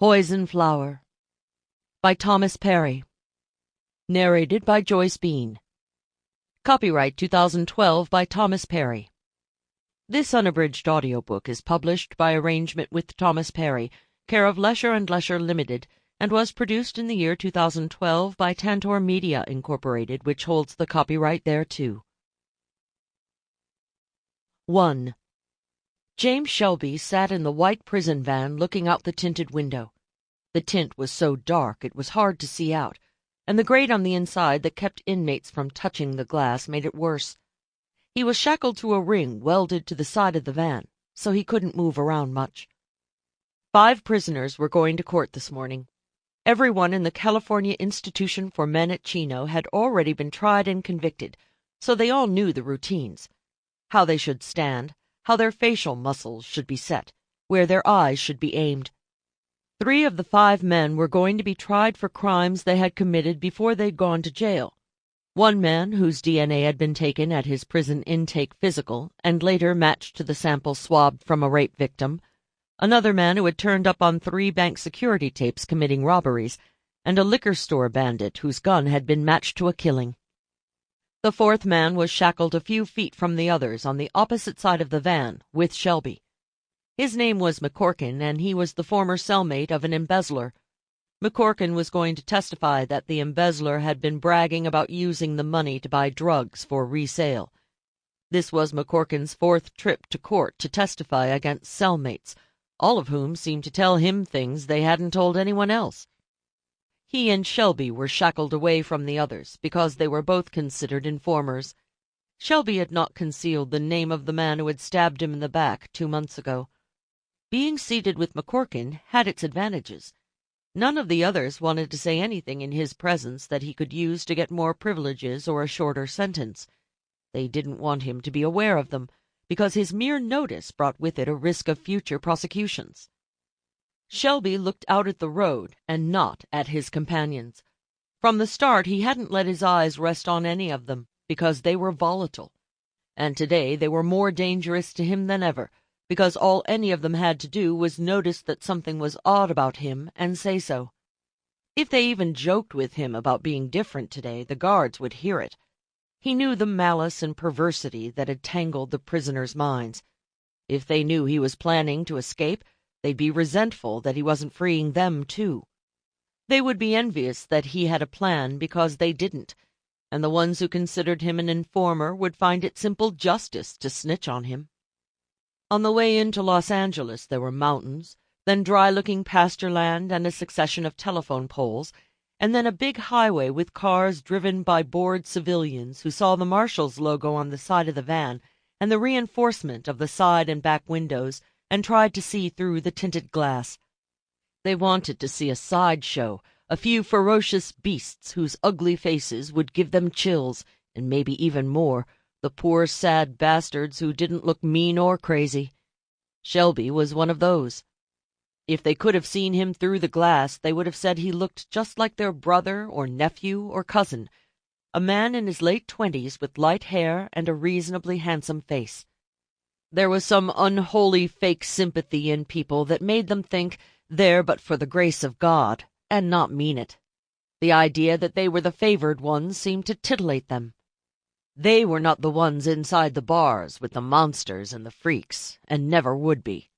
Poison Flower by Thomas Perry. Narrated by Joyce Bean. Copyright 2012 by Thomas Perry. This unabridged audiobook is published by arrangement with Thomas Perry, care of Lesher and Lesher Limited, and was produced in the year 2012 by Tantor Media Incorporated, which holds the copyright thereto. 1. James Shelby sat in the white prison van looking out the tinted window. The tint was so dark it was hard to see out, and the grate on the inside that kept inmates from touching the glass made it worse. He was shackled to a ring welded to the side of the van, so he couldn't move around much. 5 prisoners were going to court this morning. Everyone in the California Institution for Men at Chino had already been tried and convicted, so they all knew the routines: how they should stand, how their facial muscles should be set, where their eyes should be aimed. 3 of the 5 men were going to be tried for crimes they had committed before they'd gone to jail. 1 man, whose DNA had been taken at his prison intake physical and later matched to the sample swabbed from a rape victim. Another man who had turned up on 3 bank security tapes committing robberies, and a liquor store bandit whose gun had been matched to a killing. The 4th man was shackled a few feet from the others on the opposite side of the van, with Shelby. His name was McCorkin, and he was the former cellmate of an embezzler. McCorkin was going to testify that the embezzler had been bragging about using the money to buy drugs for resale. This was McCorkin's 4th trip to court to testify against cellmates, all of whom seemed to tell him things they hadn't told anyone else. He and Shelby were shackled away from the others because they were both considered informers. Shelby had not concealed the name of the man who had stabbed him in the back 2 months ago. Being seated with McCorkin had its advantages. None of the others wanted to say anything in his presence that he could use to get more privileges or a shorter sentence. They didn't want him to be aware of them, because his mere notice brought with it a risk of future prosecutions. Shelby looked out at the road and not at his companions. From the start he hadn't let his eyes rest on any of them, because they were volatile. And today they were more dangerous to him than ever, because all any of them had to do was notice that something was odd about him and say so. If they even joked with him about being different today, the guards would hear it. He knew the malice and perversity that had tangled the prisoners' minds. If they knew he was planning to escape, they'd be resentful that he wasn't freeing them too. They would be envious that he had a plan because they didn't, and the ones who considered him an informer would find it simple justice to snitch on him. On the way into Los Angeles there were mountains, then dry-looking pasture land and a succession of telephone poles, and then a big highway with cars driven by bored civilians who saw the Marshals logo on the side of the van and the reinforcement of the side and back windows and tried to see through the tinted glass. They wanted to see a sideshow, a few ferocious beasts whose ugly faces would give them chills, and maybe even more, the poor sad bastards who didn't look mean or crazy. Shelby was one of those. If they could have seen him through the glass, they would have said he looked just like their brother or nephew or cousin, a man in his late 20s with light hair and a reasonably handsome face. There was some unholy fake sympathy in people that made them think they're but for the grace of God, and not mean it. The idea that they were the favored ones seemed to titillate them. They were not the ones inside the bars with the monsters and the freaks, and never would be.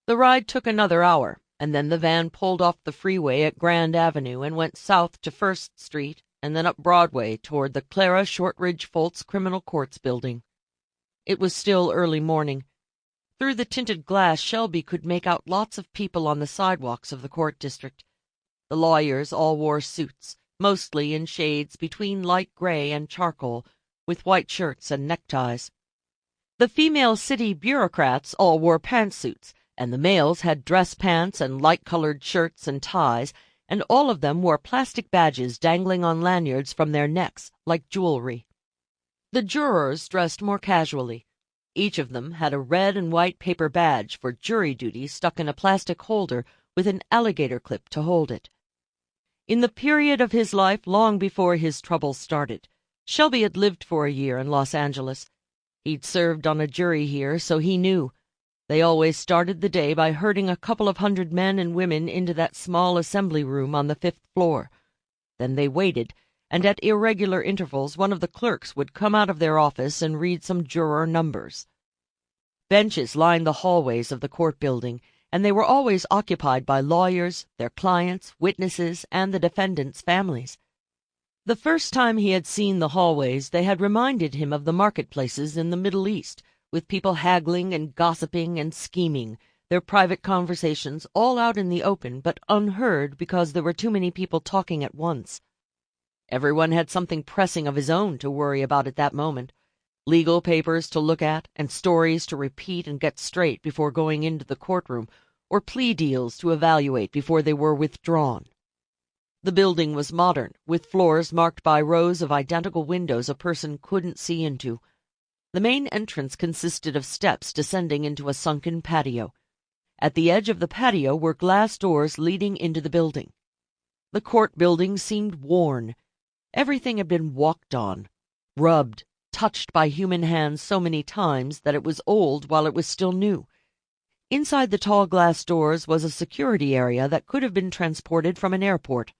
The ride took another hour, and then the van pulled off the freeway at Grand Avenue and went south to First Street and then up Broadway toward the Clara Shortridge Foltz Criminal Courts building. It was still early morning. Through the tinted glass Shelby could make out lots of people on the sidewalks of the court district. The lawyers all wore suits, mostly in shades between light gray and charcoal, with white shirts and neckties. The female city bureaucrats all wore pantsuits, and the males had dress pants and light-colored shirts and ties, and all of them wore plastic badges dangling on lanyards from their necks, like jewelry. The jurors dressed more casually. Each of them had a red and white paper badge for jury duty stuck in a plastic holder with an alligator clip to hold it. In the period of his life long before his troubles started, Shelby had lived for a year in Los Angeles. He'd served on a jury here, so he knew. They always started the day by herding a couple of hundred men and women into that small assembly room on the 5th floor. Then they waited, and at irregular intervals one of the clerks would come out of their office and read some juror numbers. Benches lined the hallways of the court building, and they were always occupied by lawyers, their clients, witnesses, and the defendants' families. The first time he had seen the hallways, they had reminded him of the marketplaces in the Middle East, with people haggling and gossiping and scheming, their private conversations all out in the open but unheard because there were too many people talking at once. Everyone had something pressing of his own to worry about at that moment, legal papers to look at and stories to repeat and get straight before going into the courtroom, or plea deals to evaluate before they were withdrawn. The building was modern, with floors marked by rows of identical windows a person couldn't see into. The main entrance consisted of steps descending into a sunken patio. At the edge of the patio were glass doors leading into the building. The court building seemed worn. Everything had been walked on, rubbed, touched by human hands so many times that it was old while it was still new. Inside the tall glass doors was a security area that could have been transported from an airport.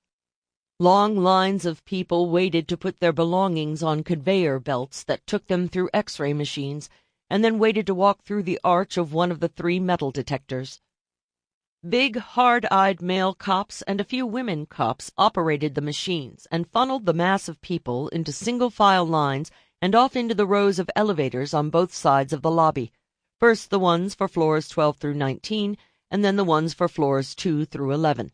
Long lines of people waited to put their belongings on conveyor belts that took them through X-ray machines, and then waited to walk through the arch of one of the 3 metal detectors. Big, hard-eyed male cops and a few women cops operated the machines and funneled the mass of people into single-file lines and off into the rows of elevators on both sides of the lobby, first the ones for floors 12 through 19, and then the ones for floors 2 through 11.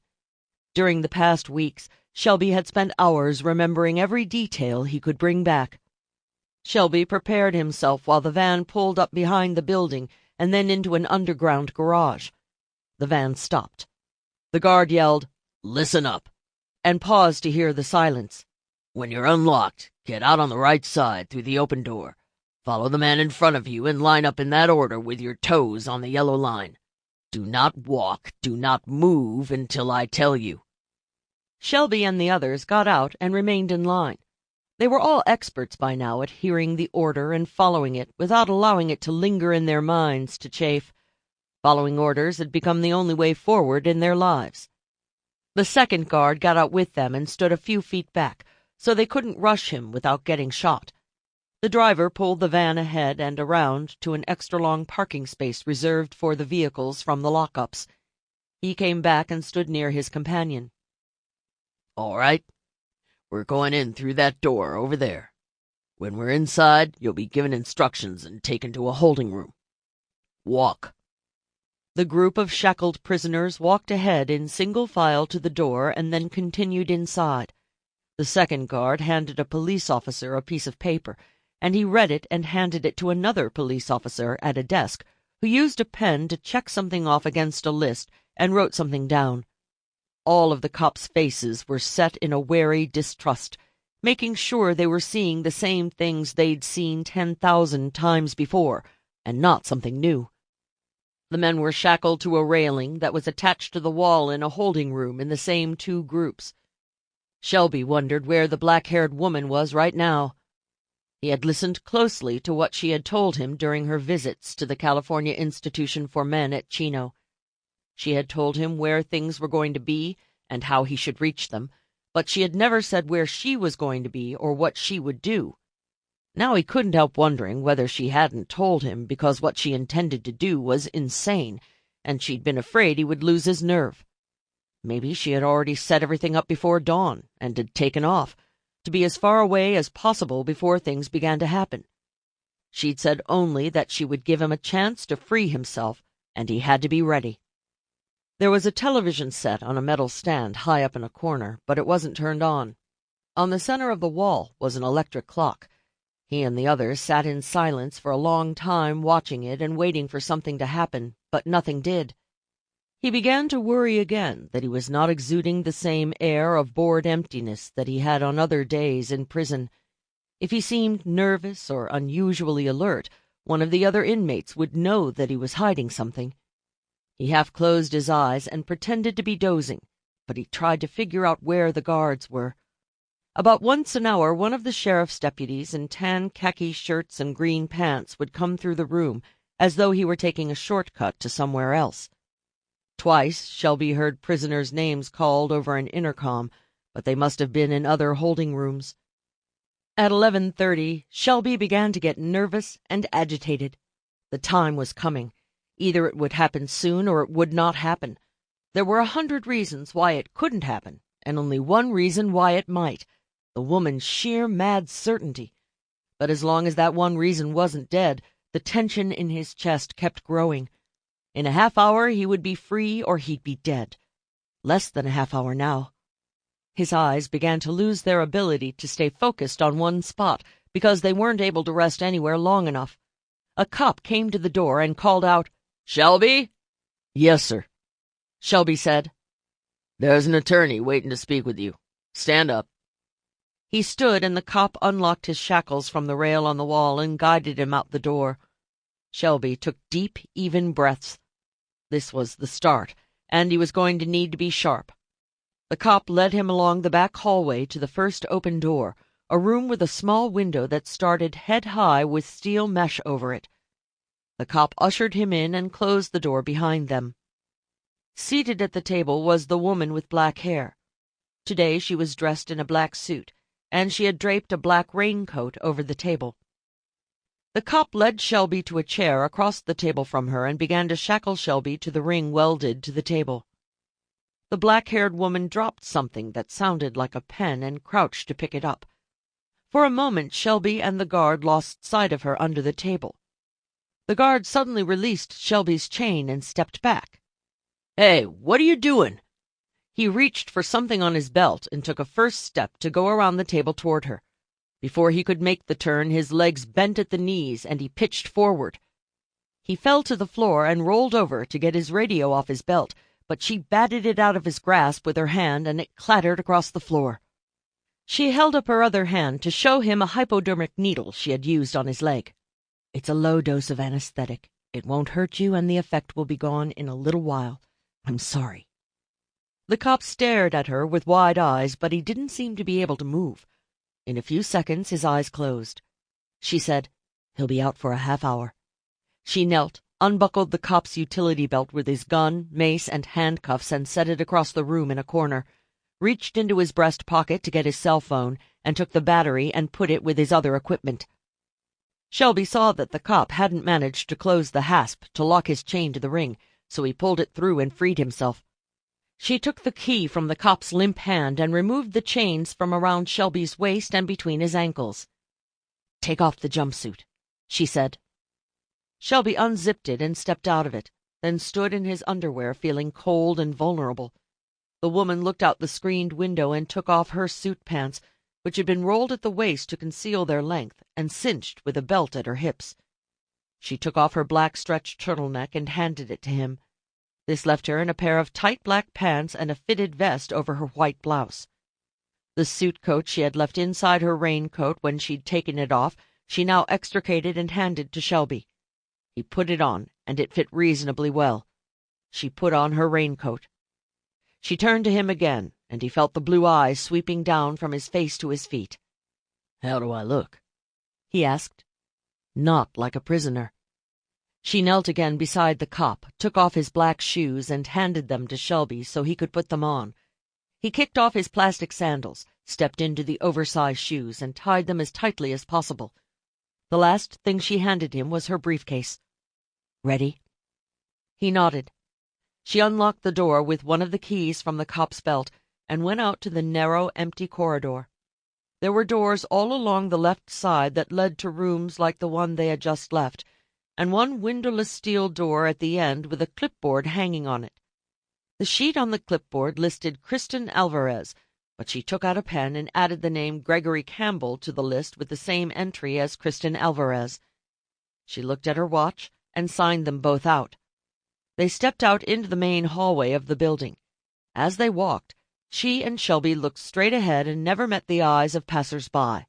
During the past weeks, Shelby had spent hours remembering every detail he could bring back. Shelby prepared himself while the van pulled up behind the building and then into an underground garage. The van stopped. The guard yelled, "Listen up," and paused to hear the silence. "When you're unlocked, get out on the right side through the open door. Follow the man in front of you and line up in that order with your toes on the yellow line. Do not walk, do not move until I tell you." Shelby and the others got out and remained in line. They were all experts by now at hearing the order and following it without allowing it to linger in their minds to chafe. Following orders had become the only way forward in their lives. The second guard got out with them and stood a few feet back, so they couldn't rush him without getting shot. The driver pulled the van ahead and around to an extra-long parking space reserved for the vehicles from the lockups. He came back and stood near his companion. "All right. We're going in through that door over there. When we're inside, you'll be given instructions and taken to a holding room. Walk." The group of shackled prisoners walked ahead in single file to the door and then continued inside. The second guard handed a police officer a piece of paper, and he read it and handed it to another police officer at a desk, who used a pen to check something off against a list and wrote something down. All of the cops' faces were set in a wary distrust, making sure they were seeing the same things they'd seen 10,000 times before, and not something new. The men were shackled to a railing that was attached to the wall in a holding room in the same 2 groups. Shelby wondered where the black-haired woman was right now. He had listened closely to what she had told him during her visits to the California Institution for Men at Chino. She had told him where things were going to be and how he should reach them, but she had never said where she was going to be or what she would do. Now he couldn't help wondering whether she hadn't told him because what she intended to do was insane, and she'd been afraid he would lose his nerve. Maybe she had already set everything up before dawn and had taken off, to be as far away as possible before things began to happen. She'd said only that she would give him a chance to free himself, and he had to be ready. There was a television set on a metal stand high up in a corner, but it wasn't turned on. On the center of the wall was an electric clock. He and the others sat in silence for a long time watching it and waiting for something to happen, but nothing did. He began to worry again that he was not exuding the same air of bored emptiness that he had on other days in prison. If he seemed nervous or unusually alert, one of the other inmates would know that he was hiding something. He half-closed his eyes and pretended to be dozing, but he tried to figure out where the guards were. About once an hour, one of the sheriff's deputies in tan khaki shirts and green pants would come through the room as though he were taking a shortcut to somewhere else. Twice Shelby heard prisoners' names called over an intercom, but they must have been in other holding rooms. At 11:30, Shelby began to get nervous and agitated. The time was coming. Either it would happen soon or it would not happen. There were 100 reasons why it couldn't happen, and only one reason why it might: the woman's sheer mad certainty. But as long as that one reason wasn't dead, the tension in his chest kept growing. In a half-hour he would be free or he'd be dead. Less than a half-hour now. His eyes began to lose their ability to stay focused on one spot because they weren't able to rest anywhere long enough. A cop came to the door and called out, "Shelby?" "Yes, sir," Shelby said. "There's an attorney waiting to speak with you. Stand up." He stood, and the cop unlocked his shackles from the rail on the wall and guided him out the door. Shelby took deep, even breaths. This was the start, and he was going to need to be sharp. The cop led him along the back hallway to the first open door, a room with a small window that started head-high with steel mesh over it. The cop ushered him in and closed the door behind them. Seated at the table was the woman with black hair. Today she was dressed in a black suit, and she had draped a black raincoat over the table. The cop led Shelby to a chair across the table from her and began to shackle Shelby to the ring welded to the table. The black-haired woman dropped something that sounded like a pen and crouched to pick it up. For a moment Shelby and the guard lost sight of her under the table. The guard suddenly released Shelby's chain and stepped back. "Hey, what are you doing?" He reached for something on his belt and took a first step to go around the table toward her. Before he could make the turn, his legs bent at the knees and he pitched forward. He fell to the floor and rolled over to get his radio off his belt, but she batted it out of his grasp with her hand and it clattered across the floor. She held up her other hand to show him a hypodermic needle she had used on his leg. "It's a low dose of anesthetic. It won't hurt you and the effect will be gone in a little while. I'm sorry." The cop stared at her with wide eyes, but he didn't seem to be able to move. In a few seconds his eyes closed. She said, "He'll be out for a half-hour." She knelt, unbuckled the cop's utility belt with his gun, mace, and handcuffs and set it across the room in a corner, reached into his breast pocket to get his cell phone, and took the battery and put it with his other equipment. Shelby saw that the cop hadn't managed to close the hasp to lock his chain to the ring, so he pulled it through and freed himself. She took the key from the cop's limp hand and removed the chains from around Shelby's waist and between his ankles. "Take off the jumpsuit," she said. Shelby unzipped it and stepped out of it, then stood in his underwear feeling cold and vulnerable. The woman looked out the screened window and took off her suit pants, which had been rolled at the waist to conceal their length and cinched with a belt at her hips. She took off her black stretch turtleneck and handed it to him. This left her in a pair of tight black pants and a fitted vest over her white blouse. The suit coat she had left inside her raincoat when she'd taken it off, she now extricated and handed to Shelby. He put it on, and it fit reasonably well. She put on her raincoat. She turned to him again, and he felt the blue eyes sweeping down from his face to his feet. "How do I look?" he asked. "Not like a prisoner." She knelt again beside the cop, took off his black shoes, and handed them to Shelby so he could put them on. He kicked off his plastic sandals, stepped into the oversized shoes, and tied them as tightly as possible. The last thing she handed him was her briefcase. "Ready?" He nodded. She unlocked the door with one of the keys from the cop's belt and went out to the narrow, empty corridor. There were doors all along the left side that led to rooms like the one they had just left, and one windowless steel door at the end with a clipboard hanging on it. The sheet on the clipboard listed Kristen Alvarez, but she took out a pen and added the name Gregory Campbell to the list with the same entry as Kristen Alvarez. She looked at her watch and signed them both out. They stepped out into the main hallway of the building. As they walked, she and Shelby looked straight ahead and never met the eyes of passers-by.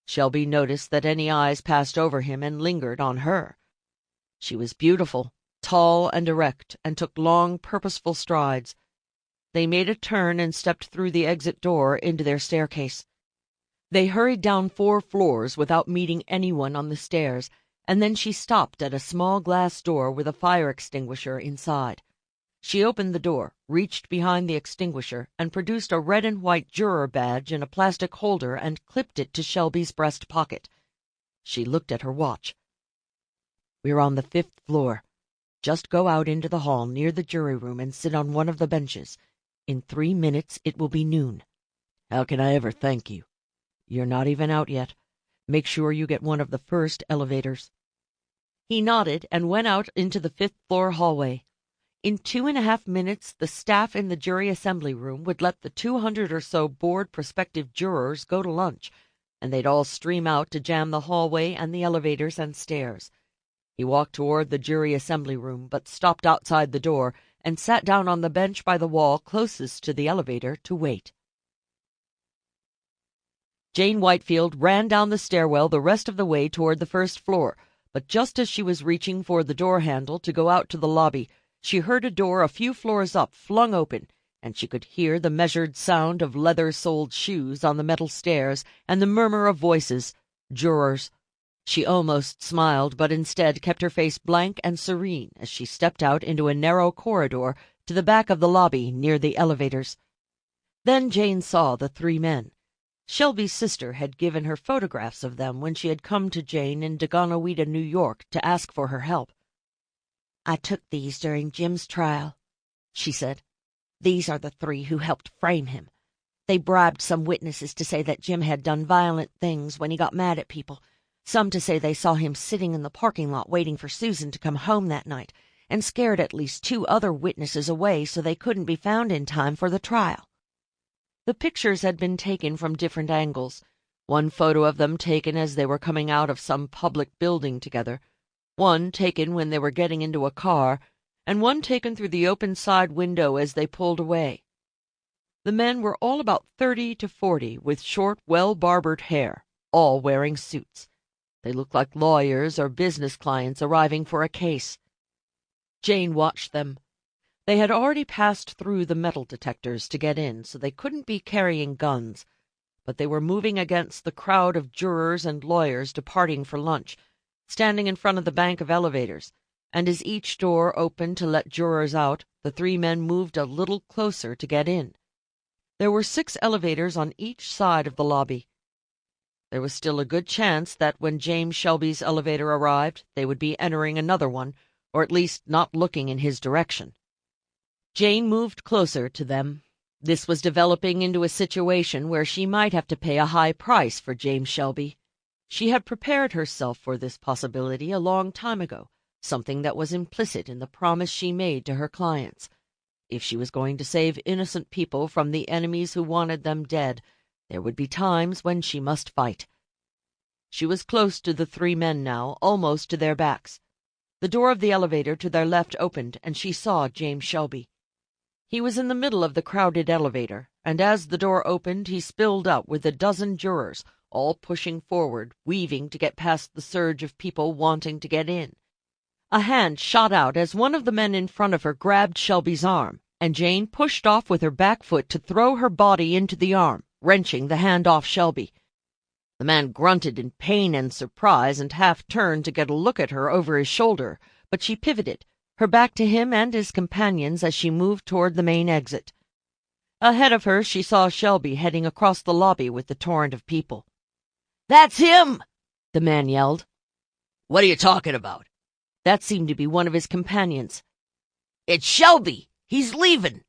Shelby noticed that any eyes passed over him and lingered on her. She was beautiful, tall and erect, and took long, purposeful strides. They made a turn and stepped through the exit door into their staircase. They hurried down 4 floors without meeting anyone on the stairs, and then she stopped at a small glass door with a fire extinguisher inside. She opened the door, reached behind the extinguisher, and produced a red and white juror badge in a plastic holder and clipped it to Shelby's breast pocket. She looked at her watch. "We're on the 5th floor. Just go out into the hall near the jury room and sit on one of the benches. In 3 minutes it will be noon." "How can I ever thank you?" "You're not even out yet. Make sure you get one of the first elevators." He nodded and went out into the 5th-floor hallway. In 2.5 minutes the staff in the jury assembly room would let the 200 or so bored prospective jurors go to lunch, and they'd all stream out to jam the hallway and the elevators and stairs. He walked toward the jury assembly room, but stopped outside the door and sat down on the bench by the wall closest to the elevator to wait. Jane Whitefield ran down the stairwell the rest of the way toward the 1st floor, but just as she was reaching for the door handle to go out to the lobby, she heard a door a few floors up flung open, and she could hear the measured sound of leather-soled shoes on the metal stairs and the murmur of voices. Jurors. She almost smiled, but instead kept her face blank and serene as she stepped out into a narrow corridor to the back of the lobby near the elevators. Then Jane saw the 3 men. Shelby's sister had given her photographs of them when she had come to Jane in Dagonoweda, New York, to ask for her help. "I took these during Jim's trial," she said. "These are the 3 who helped frame him. They bribed some witnesses to say that Jim had done violent things when he got mad at people, some to say they saw him sitting in the parking lot waiting for Susan to come home that night, and scared at least 2 other witnesses away so they couldn't be found in time for the trial." The pictures had been taken from different angles. One photo of them taken as they were coming out of some public building together, one taken when they were getting into a car, and one taken through the open side window as they pulled away. The men were all about 30 to 40, with short, well-barbered hair, all wearing suits. They looked like lawyers or business clients arriving for a case. Jane watched them. They had already passed through the metal detectors to get in, so they couldn't be carrying guns, but they were moving against the crowd of jurors and lawyers departing for lunch, standing in front of the bank of elevators, and as each door opened to let jurors out, the 3 men moved a little closer to get in. There were 6 elevators on each side of the lobby. There was still a good chance that when James Shelby's elevator arrived, they would be entering another one, or at least not looking in his direction. Jane moved closer to them. This was developing into a situation where she might have to pay a high price for James Shelby. She had prepared herself for this possibility a long time ago, something that was implicit in the promise she made to her clients. If she was going to save innocent people from the enemies who wanted them dead, there would be times when she must fight. She was close to the 3 men now, almost to their backs. The door of the elevator to their left opened, and she saw James Shelby. He was in the middle of the crowded elevator, and as the door opened he spilled out with a dozen jurors, all pushing forward, weaving to get past the surge of people wanting to get in. A hand shot out as one of the men in front of her grabbed Shelby's arm, and Jane pushed off with her back foot to throw her body into the arm, wrenching the hand off Shelby. The man grunted in pain and surprise and half turned to get a look at her over his shoulder, but she pivoted, her back to him and his companions as she moved toward the main exit. Ahead of her she saw Shelby heading across the lobby with the torrent of people. "That's him!" the man yelled. "What are you talking about?" That seemed to be one of his companions. "It's Shelby! He's leaving!"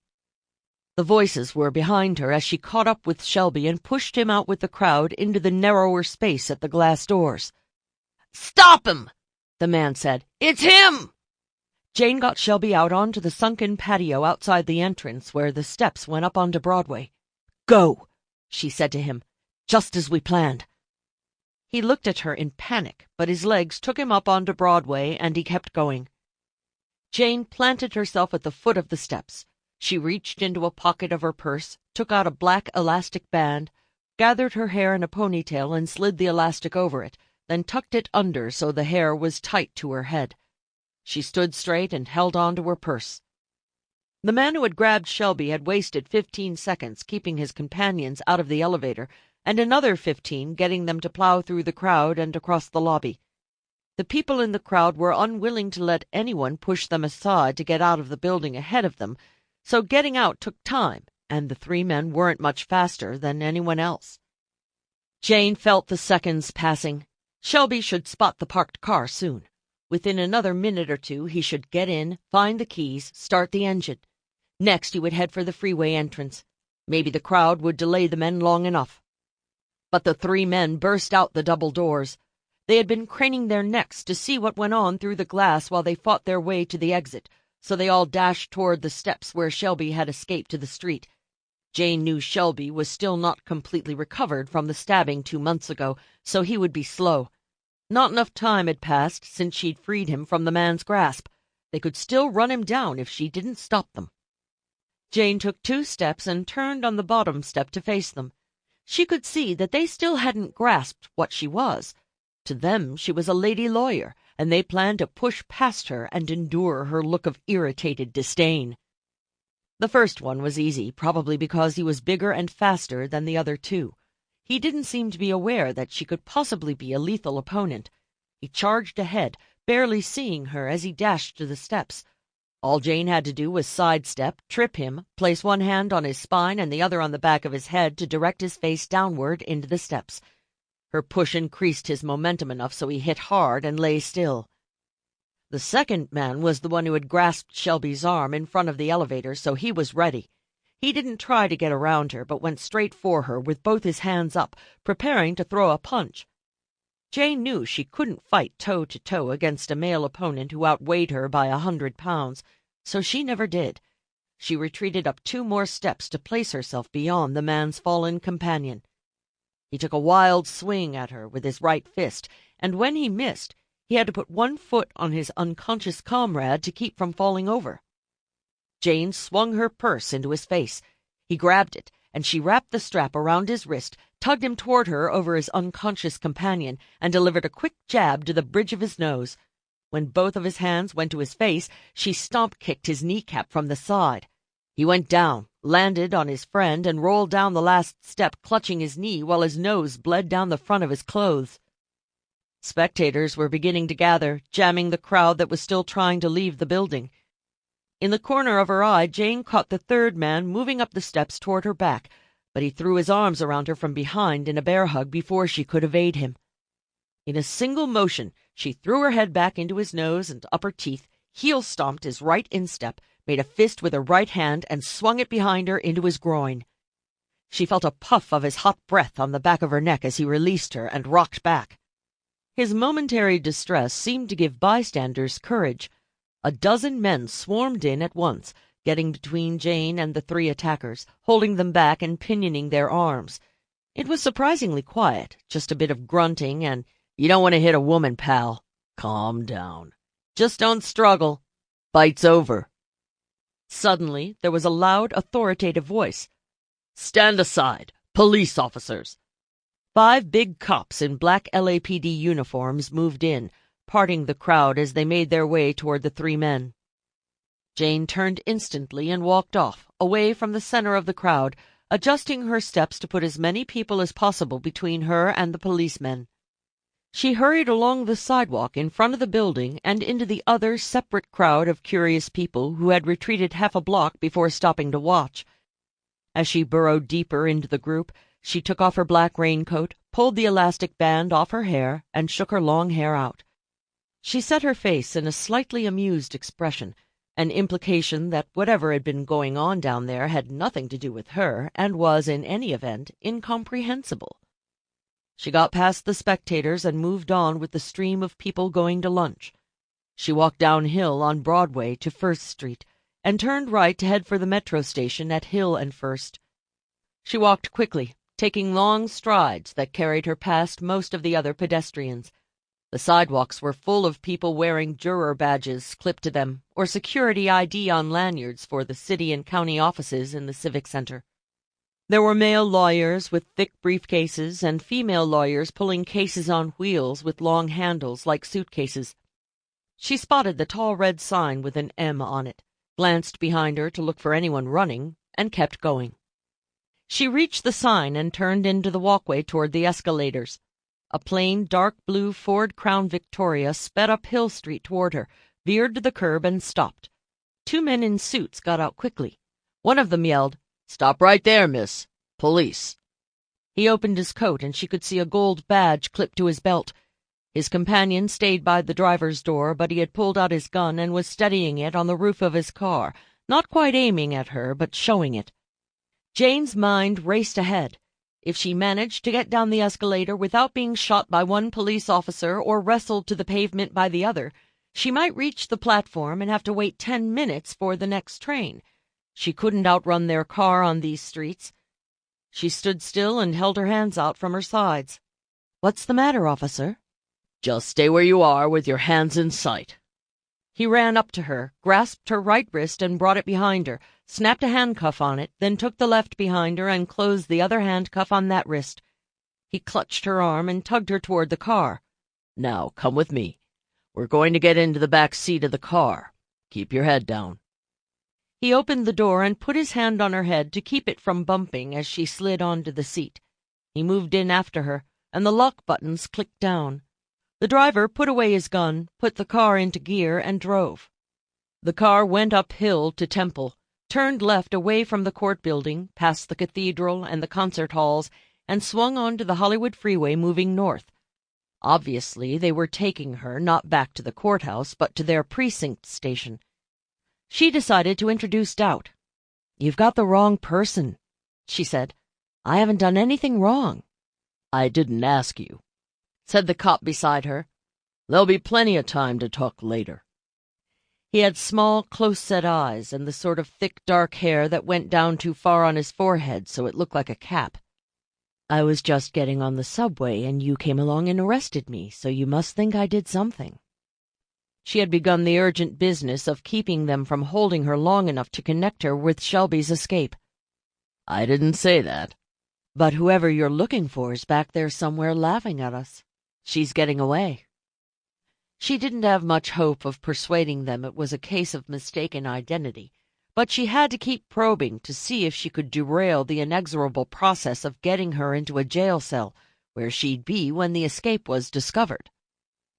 The voices were behind her as she caught up with Shelby and pushed him out with the crowd into the narrower space at the glass doors. "Stop him!" the man said. "It's him!" Jane got Shelby out onto the sunken patio outside the entrance where the steps went up onto Broadway. "Go," she said to him, "just as we planned." He looked at her in panic, but his legs took him up onto Broadway, and he kept going. Jane planted herself at the foot of the steps. She reached into a pocket of her purse, took out a black elastic band, gathered her hair in a ponytail and slid the elastic over it, then tucked it under so the hair was tight to her head. She stood straight and held on to her purse. The man who had grabbed Shelby had wasted 15 seconds keeping his companions out of the elevator, and another 15 getting them to plow through the crowd and across the lobby. The people in the crowd were unwilling to let anyone push them aside to get out of the building ahead of them, so getting out took time, and the three men weren't much faster than anyone else. Jane felt the seconds passing. Shelby should spot the parked car soon. Within another minute or two he should get in, find the keys, start the engine. Next he would head for the freeway entrance. Maybe the crowd would delay the men long enough. But the three men burst out the double doors. They had been craning their necks to see what went on through the glass while they fought their way to the exit, so they all dashed toward the steps where Shelby had escaped to the street. Jane knew Shelby was still not completely recovered from the stabbing 2 months ago, so he would be slow. Not enough time had passed since she'd freed him from the man's grasp. They could still run him down if she didn't stop them. Jane took 2 steps and turned on the bottom step to face them. She could see that they still hadn't grasped what she was. To them she was a lady lawyer, and they planned to push past her and endure her look of irritated disdain. The first one was easy, probably because he was bigger and faster than the other 2. He didn't seem to be aware that she could possibly be a lethal opponent. He charged ahead, barely seeing her as he dashed to the steps. All Jane had to do was sidestep, trip him, place one hand on his spine and the other on the back of his head to direct his face downward into the steps. Her push increased his momentum enough so he hit hard and lay still. The second man was the one who had grasped Shelby's arm in front of the elevator, so he was ready. He didn't try to get around her, but went straight for her with both his hands up, preparing to throw a punch. Jane knew she couldn't fight toe-to-toe against a male opponent who outweighed her by 100 pounds, so she never did. She retreated up 2 more steps to place herself beyond the man's fallen companion. He took a wild swing at her with his right fist, and when he missed, he had to put 1 foot on his unconscious comrade to keep from falling over. Jane swung her purse into his face. He grabbed it, and she wrapped the strap around his wrist, tugged him toward her over his unconscious companion, and delivered a quick jab to the bridge of his nose. When both of his hands went to his face, she stomp-kicked his kneecap from the side. He went down, landed on his friend, and rolled down the last step, clutching his knee while his nose bled down the front of his clothes. Spectators were beginning to gather, jamming the crowd that was still trying to leave the building. In the corner of her eye, Jane caught the third man moving up the steps toward her back, but he threw his arms around her from behind in a bear hug before she could evade him. In a single motion, she threw her head back into his nose and upper teeth, heel-stomped his right instep, made a fist with her right hand, and swung it behind her into his groin. She felt a puff of his hot breath on the back of her neck as he released her and rocked back. His momentary distress seemed to give bystanders courage. A dozen men swarmed in at once, getting between Jane and the 3 attackers, holding them back and pinioning their arms. It was surprisingly quiet, just a bit of grunting and, "You don't want to hit a woman, pal. Calm down. Just don't struggle. Fight's over." Suddenly, there was a loud, authoritative voice. "Stand aside, police officers." 5 big cops in black LAPD uniforms moved in, parting the crowd as they made their way toward the 3 men. Jane turned instantly and walked off, away from the center of the crowd, adjusting her steps to put as many people as possible between her and the policemen. She hurried along the sidewalk in front of the building and into the other separate crowd of curious people who had retreated half a block before stopping to watch. As she burrowed deeper into the group, she took off her black raincoat, pulled the elastic band off her hair, and shook her long hair out. She set her face in a slightly amused expression, an implication that whatever had been going on down there had nothing to do with her, and was, in any event, incomprehensible. She got past the spectators and moved on with the stream of people going to lunch. She walked downhill on Broadway to First Street, and turned right to head for the metro station at Hill and First. She walked quickly, taking long strides that carried her past most of the other pedestrians. The sidewalks were full of people wearing juror badges clipped to them, or security ID on lanyards for the city and county offices in the Civic Center. There were male lawyers with thick briefcases and female lawyers pulling cases on wheels with long handles like suitcases. She spotted the tall red sign with an M on it, glanced behind her to look for anyone running, and kept going. She reached the sign and turned into the walkway toward the escalators. A plain, dark blue Ford Crown Victoria sped up Hill Street toward her, veered to the curb, and stopped. Two men in suits got out quickly. One of them yelled, "Stop right there, miss. Police." He opened his coat, and she could see a gold badge clipped to his belt. His companion stayed by the driver's door, but he had pulled out his gun and was steadying it on the roof of his car, not quite aiming at her, but showing it. Jane's mind raced ahead. If she managed to get down the escalator without being shot by one police officer or wrestled to the pavement by the other, she might reach the platform and have to wait 10 minutes for the next train. She couldn't outrun their car on these streets. She stood still and held her hands out from her sides. "What's the matter, officer?" "Just stay where you are with your hands in sight." He ran up to her, grasped her right wrist and brought it behind her, snapped a handcuff on it, then took the left behind her and closed the other handcuff on that wrist. He clutched her arm and tugged her toward the car. "Now, come with me. We're going to get into the back seat of the car. Keep your head down." He opened the door and put his hand on her head to keep it from bumping as she slid onto the seat. He moved in after her, and the lock buttons clicked down. The driver put away his gun, put the car into gear, and drove. The car went uphill to Temple, turned left away from the court building, past the cathedral and the concert halls, and swung onto the Hollywood freeway moving north. Obviously, they were taking her not back to the courthouse, but to their precinct station. She decided to introduce doubt. "You've got the wrong person," she said. "I haven't done anything wrong." "I didn't ask you," said the cop beside her. "There'll be plenty of time to talk later." He had small, close-set eyes and the sort of thick, dark hair that went down too far on his forehead so it looked like a cap. "I was just getting on the subway, and you came along and arrested me, so you must think I did something." She had begun the urgent business of keeping them from holding her long enough to connect her with Shelby's escape. "I didn't say that." "But whoever you're looking for is back there somewhere laughing at us. She's getting away." She didn't have much hope of persuading them it was a case of mistaken identity, but she had to keep probing to see if she could derail the inexorable process of getting her into a jail cell, where she'd be when the escape was discovered.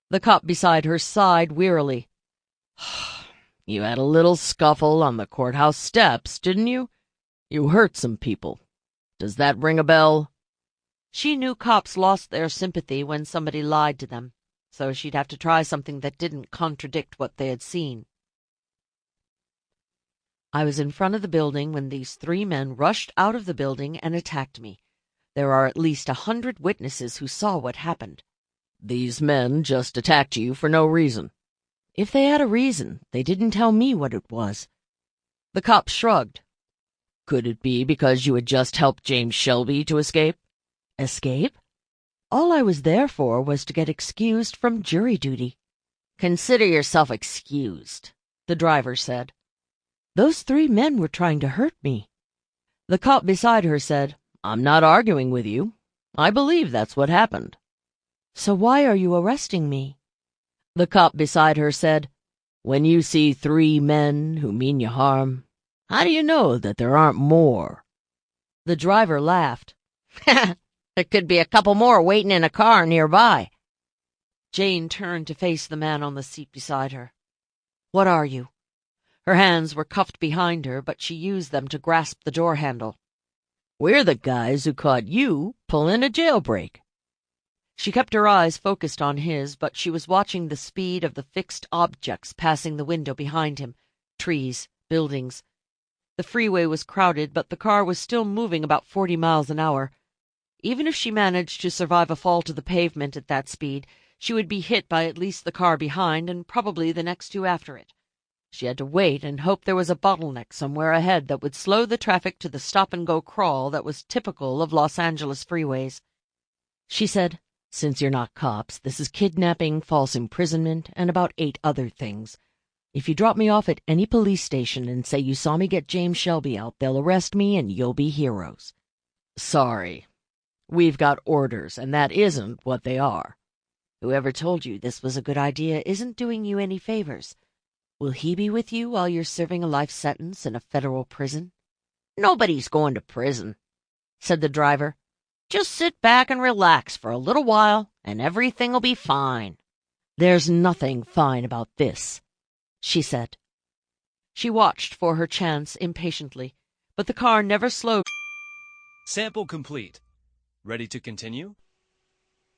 The cop beside her sighed wearily. "You had a little scuffle on the courthouse steps, didn't you? You hurt some people. Does that ring a bell?" She knew cops lost their sympathy when somebody lied to them, so she'd have to try something that didn't contradict what they had seen. "I was in front of the building when these 3 men rushed out of the building and attacked me. There are at least 100 witnesses who saw what happened." "These men just attacked you for no reason." "If they had a reason, they didn't tell me what it was." The cop shrugged. "Could it be because you had just helped James Shelby to escape?" "Escape? All I was there for was to get excused from jury duty." "Consider yourself excused," the driver said. "Those 3 men were trying to hurt me." The cop beside her said, "I'm not arguing with you. I believe that's what happened." "So why are you arresting me?" The cop beside her said, "When you see 3 men who mean you harm, how do you know that there aren't more?" The driver laughed. "There could be a couple more waiting in a car nearby." Jane turned to face the man on the seat beside her. "What are you?" Her hands were cuffed behind her, but she used them to grasp the door handle. "We're the guys who caught you pulling a jailbreak." She kept her eyes focused on his, but she was watching the speed of the fixed objects passing the window behind him. Trees, buildings. The freeway was crowded, but the car was still moving about 40 miles an hour. Even if she managed to survive a fall to the pavement at that speed, she would be hit by at least the car behind and probably the next 2 after it. She had to wait and hope there was a bottleneck somewhere ahead that would slow the traffic to the stop-and-go crawl that was typical of Los Angeles freeways. She said, "Since you're not cops, this is kidnapping, false imprisonment, and about 8 other things. If you drop me off at any police station and say you saw me get James Shelby out, they'll arrest me and you'll be heroes." "Sorry. We've got orders, and that isn't what they are." "Whoever told you this was a good idea isn't doing you any favors. Will he be with you while you're serving a life sentence in a federal prison?" "Nobody's going to prison," said the driver. Just sit back and relax for a little while, and everything'll be fine." "There's nothing fine about this," she said. She watched for her chance impatiently, but the car never slowed. Sample complete. Ready to continue?